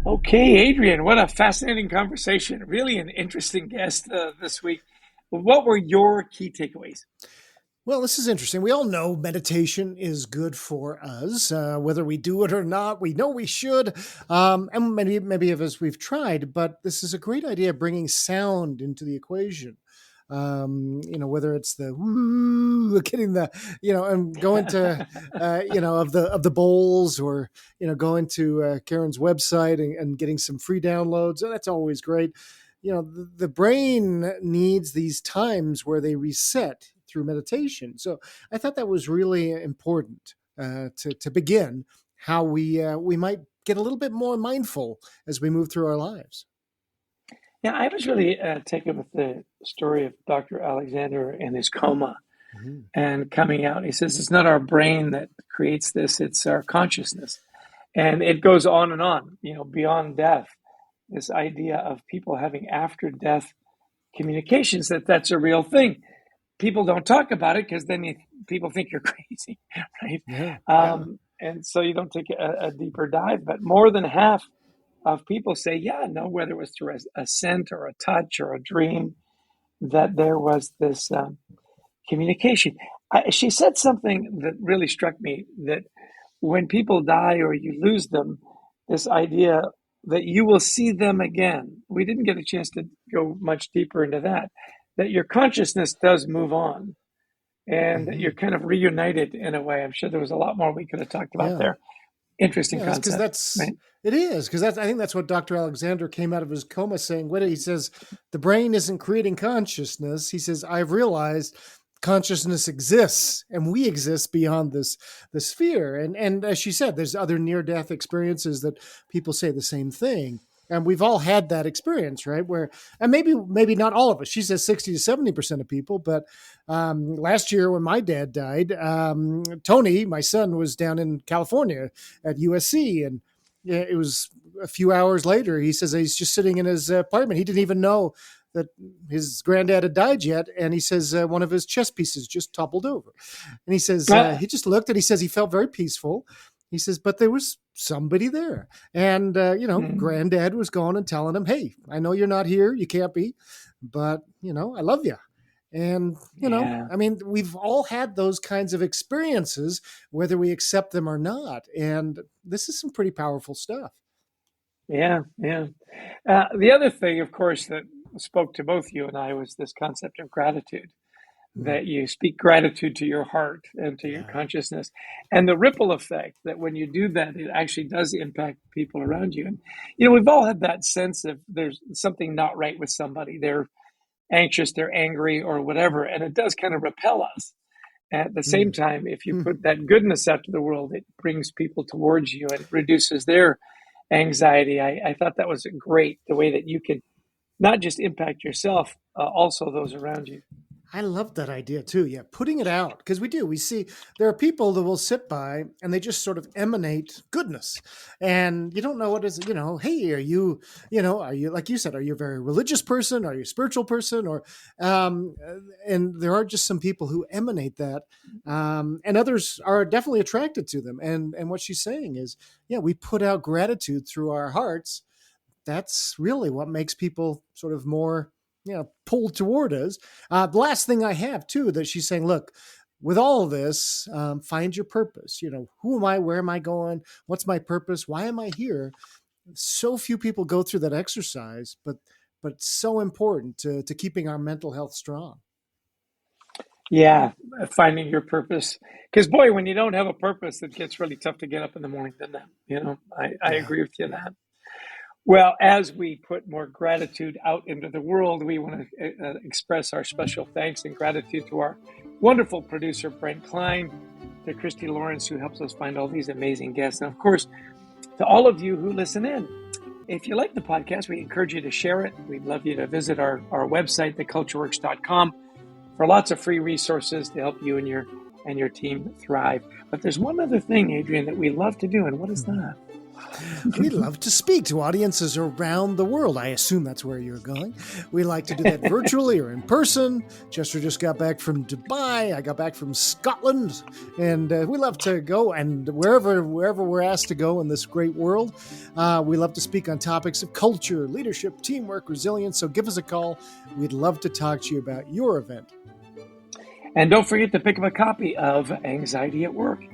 Okay, Adrian, what a fascinating conversation. Really an interesting guest this week. What were your key takeaways? Well, this is interesting. We all know meditation is good for us, whether we do it or not. We know we should, and maybe of us we've tried. But this is a great idea, bringing sound into the equation. Whether it's the woo, getting the, and going to, of the bowls, or going to Karen's website and getting some free downloads. And that's always great. The brain needs these times where they reset through meditation. So I thought that was really important to begin how we might get a little bit more mindful as we move through our lives. Yeah, I was really taken with the story of Dr. Alexander and his coma Mhm. and coming out. He says it's not our brain that creates this, it's our consciousness. And it goes on, beyond death. This idea of people having after death communications, that's a real thing. People don't talk about it because then people think you're crazy, right? Yeah, yeah. And so you don't take a deeper dive. But more than half of people say, yeah, no, whether it was through a scent or a touch or a dream, that there was this communication. She said something that really struck me, that when people die or you lose them, this idea that you will see them again. We didn't get a chance to go much deeper into that, that your consciousness does move on and that Hmm. you're kind of reunited in a way. I'm sure there was a lot more we could have talked about Yeah. there. Interesting Yeah, that's because concept, right? it is because I think that's what Dr. Alexander came out of his coma saying. What he says, the brain isn't creating consciousness. He says, I've realized consciousness exists and we exist beyond this sphere. And as she said, there's other near death experiences that people say the same thing. And we've all had that experience, right? Where, and maybe not all of us. She says 60 to 70% of people. But last year when my dad died, Tony, my son, was down in California at USC, and it was a few hours later. He says he's just sitting in his apartment. He didn't even know that his granddad had died yet, and he says one of his chess pieces just toppled over. And he says Uh, he just looked, and he says he felt very peaceful. He says, but there was somebody there, and mm, granddad was going and telling him, "Hey, I know you're not here. You can't be, but I love you." And, yeah, I mean, we've all had those kinds of experiences, whether we accept them or not. And this is some pretty powerful stuff. yeah, yeah. The other thing, of course, that spoke to both you and I was this concept of gratitude, Mm, that you speak gratitude to your heart and to your yeah. consciousness, and the ripple effect that when you do that, it actually does impact people around you. And, we've all had that sense of there's something not right with somebody. They're anxious, they're angry, or whatever, and it does kind of repel us. At the same Mm, time, if you mm. put that goodness out to the world, it brings people towards you and reduces their anxiety. I thought that was great, the way that you can not just impact yourself, also those around you. I love that idea too. Yeah, putting it out because we do. We see there are people that will sit by and they just sort of emanate goodness, and you don't know what is. Hey, are you like you said? Are you a very religious person? Are you a spiritual person? Or, and there are just some people who emanate that, and others are definitely attracted to them. And what she's saying is, yeah, we put out gratitude through our hearts. That's really what makes people sort of more pulled toward us. The last thing I have too that she's saying, look, with all of this, find your purpose. Who am I? Where am I going? What's my purpose? Why am I here? So few people go through that exercise, but it's so important to keeping our mental health strong. Yeah, finding your purpose. Because boy, when you don't have a purpose, it gets really tough to get up in the morning, doesn't it? I Yeah, agree with you on yeah. that. Well, as we put more gratitude out into the world, we want to express our special thanks and gratitude to our wonderful producer, Brent Klein, to Christy Lawrence, who helps us find all these amazing guests, and of course, to all of you who listen in. If you like the podcast, we encourage you to share it. We'd love you to visit our website, thecultureworks.com, for lots of free resources to help you and your team thrive. But there's one other thing, Adrian, that we love to do, and what is Mhm. that? We love to speak to audiences around the world. I assume that's where you're going. We like to do that virtually or in person. Chester just got back from Dubai. I got back from Scotland. And we love to go, and wherever we're asked to go in this great world, we love to speak on topics of culture, leadership, teamwork, resilience. So give us a call. We'd love to talk to you about your event. And don't forget to pick up a copy of Anxiety at Work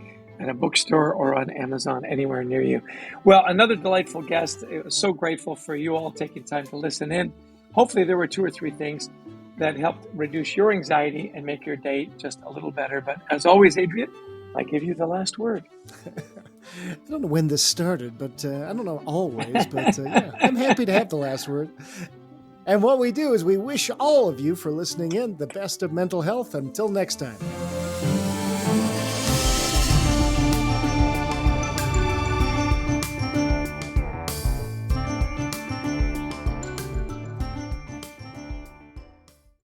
at a bookstore or on Amazon, anywhere near you. Well, another delightful guest. So grateful for you all taking time to listen in. Hopefully there were 2 or 3 things that helped reduce your anxiety and make your day just a little better. But as always, Adrian, I give you the last word. I don't know when this started, but I don't know always, but yeah, I'm happy to have the last word. And what we do is we wish all of you for listening in the best of mental health. Until next time.